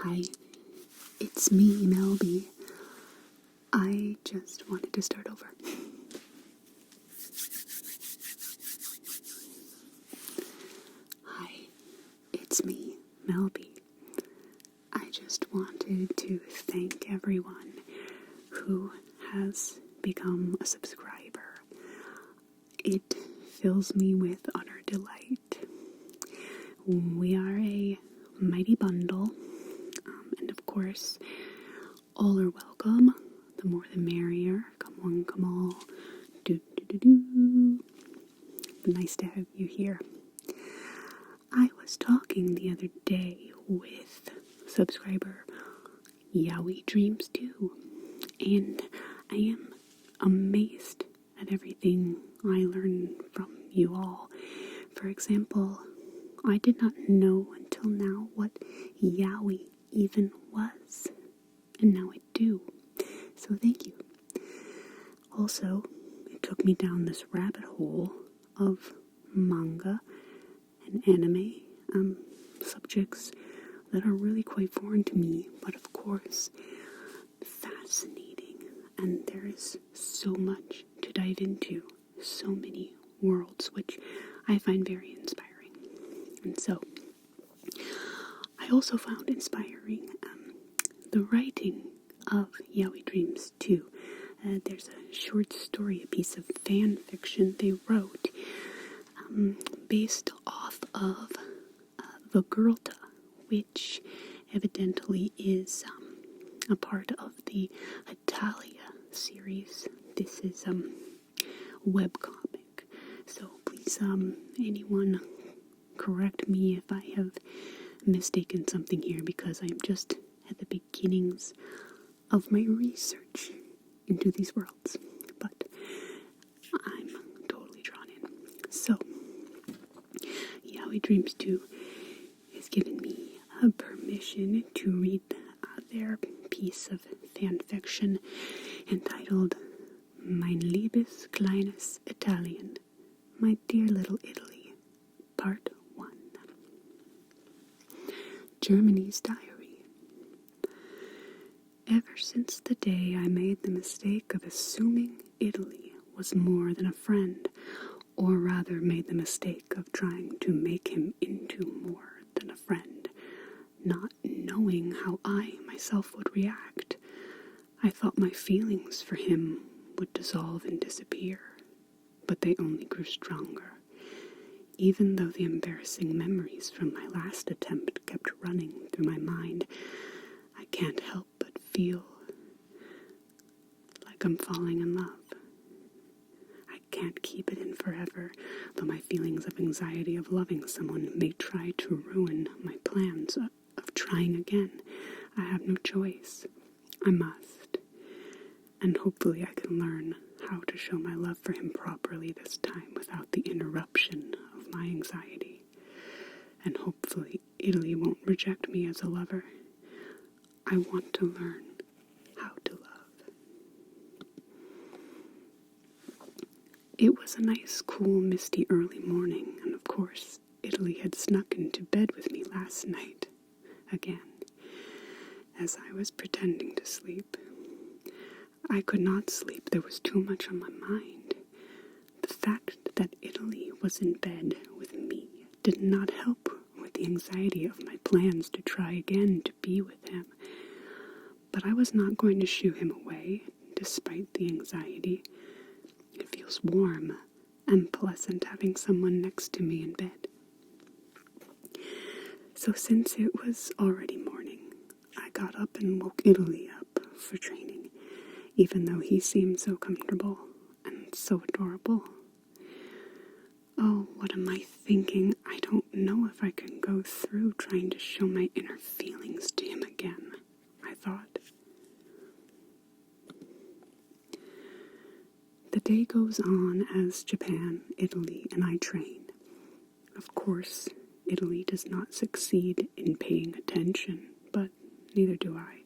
Hi, it's me, Melby. I just wanted to start over. Hi, it's me, Melby. I just wanted to thank everyone who has become a subscriber. It fills me with utter delight. We are a mighty bundle, and of course, all are welcome. The more the merrier. Come on, come all. Do. Nice to have you here. I was talking the other day with subscriber Yowie Dreams 2, and I am amazed at everything I learned from you all. For example, I did not know until now what Yowie even was, and now I do. So thank you. Also, it took me down this rabbit hole of manga and anime subjects that are really quite foreign to me, but of course fascinating. And there is so much to dive into, so many worlds, which I find very inspiring. And so, I also found inspiring the writing of Yowie Dreams 2. There's a short story, a piece of fan fiction they wrote based off of the Gerlta, which evidently is a part of the Hetalia series. This is a webcomic. So please, anyone correct me if I have mistaken something here, because I'm just at the beginnings of my research into these worlds, but I'm totally drawn in. So, Yowie Dreams 2 has given me a permission to read their piece of fan fiction entitled Mein liebes kleines Italien, My Dear Little Italy, Part 1. Germany's Diary. Ever since the day I made the mistake of assuming Italy was more than a friend, or rather made the mistake of trying to make him into more than a friend, not knowing how I myself would react, I thought my feelings for him would dissolve and disappear, but they only grew stronger. Even though the embarrassing memories from my last attempt kept running through my mind, I can't help but feel like I'm falling in love. I can't keep it in forever, though my feelings of anxiety of loving someone may try to ruin my plans of trying again. I have no choice. I must. And hopefully I can learn how to show my love for him properly this time without the interruption of my anxiety. And hopefully Italy won't reject me as a lover. I want to learn how to love. It was a nice, cool, misty early morning, and of course, Italy had snuck into bed with me last night, again, as I was pretending to sleep. I could not sleep, there was too much on my mind. The fact that Italy was in bed with me did not help with the anxiety of my plans to try again to be with him. But I was not going to shoo him away, despite the anxiety. It feels warm and pleasant having someone next to me in bed. So since it was already morning, I got up and woke Italy up for training, even though he seemed so comfortable and so adorable. Oh, what am I thinking? I don't know if I can go through trying to show my inner feelings to him again, I thought. The day goes on as Japan, Italy, and I train. Of course, Italy does not succeed in paying attention, but neither do I.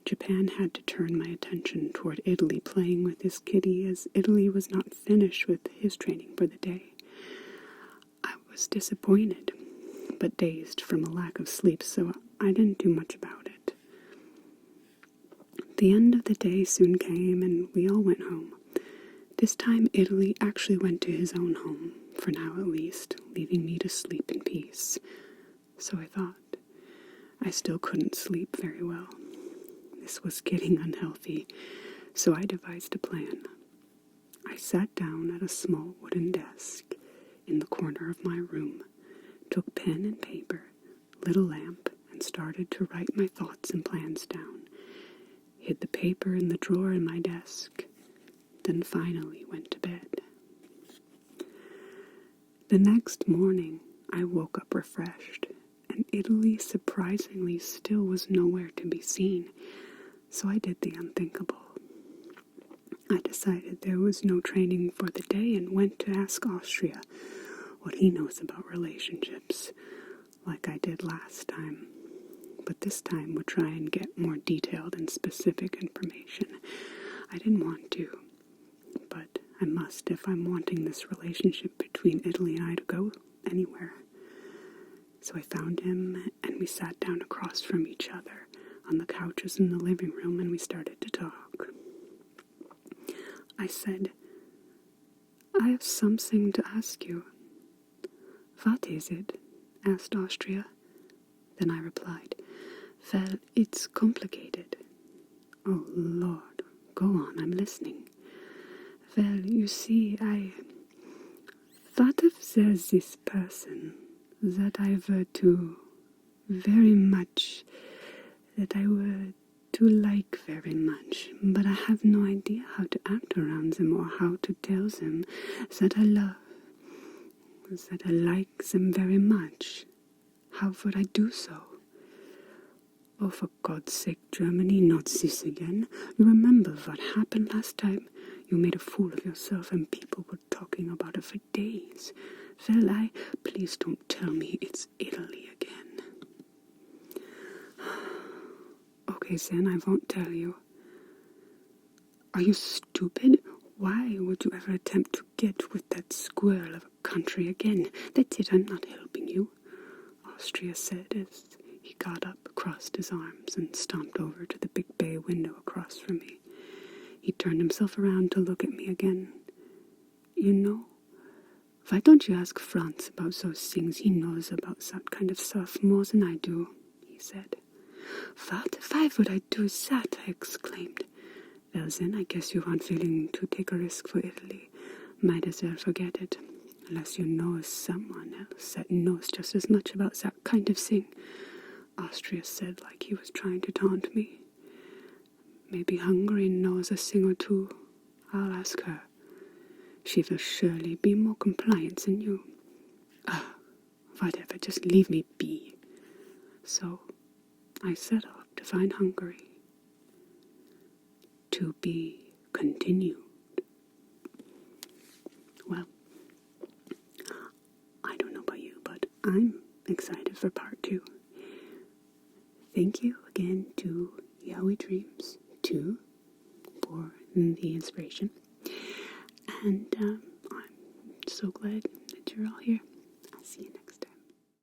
Japan had to turn my attention toward Italy playing with his kitty, as Italy was not finished with his training for the day. I was disappointed, but dazed from a lack of sleep, so I didn't do much about it. The end of the day soon came, and we all went home. This time, Italy actually went to his own home, for now at least, leaving me to sleep in peace. So I thought. I still couldn't sleep very well. This was getting unhealthy, so I devised a plan. I sat down at a small wooden desk in the corner of my room, took pen and paper, lit a lamp, and started to write my thoughts and plans down. Hid the paper in the drawer in my desk, then finally went to bed. The next morning, I woke up refreshed, and Italy surprisingly still was nowhere to be seen, so I did the unthinkable. I decided there was no training for the day and went to ask Austria what he knows about relationships, like I did last time. But this time would try and get more detailed and specific information. I didn't want to, but I must if I'm wanting this relationship between Italy and I to go anywhere. So I found him, and we sat down across from each other on the couches in the living room, and we started to talk. I said, I have something to ask you. What is it? Asked Austria. Then I replied, well, it's complicated. Oh, Lord, go on, I'm listening. Well, you see, what if there's this person that I were to very much, that I were to like very much, but I have no idea how to act around them or how to tell them that I love, that I like them very much. How would I do so? Oh, for God's sake, Germany, not this again. You remember what happened last time? You made a fool of yourself and people were talking about it for days. Well, please don't tell me it's Italy again. Okay, then I won't tell you. Are you stupid? Why would you ever attempt to get with that squirrel of a country again? That's it, I'm not helping you. Austria said as he got up, crossed his arms, and stomped over to the big bay window across from me. He turned himself around to look at me again. You know, why don't you ask Franz about those things? He knows about that kind of stuff more than I do, he said. What? Why would I do that? I exclaimed. Well then, I guess you aren't willing to take a risk for Italy. Might as well forget it. Unless you know someone else that knows just as much about that kind of thing. Austria said like he was trying to taunt me. Maybe Hungary knows a thing or two. I'll ask her. She will surely be more compliant than you. Whatever, just leave me be. So, I set off to find Hungary. To be continued. Well, I don't know about you, but I'm excited for part 2. Thank you again to Yaoi Dreams 2 for the inspiration. And I'm so glad that you're all here. I'll see you next time.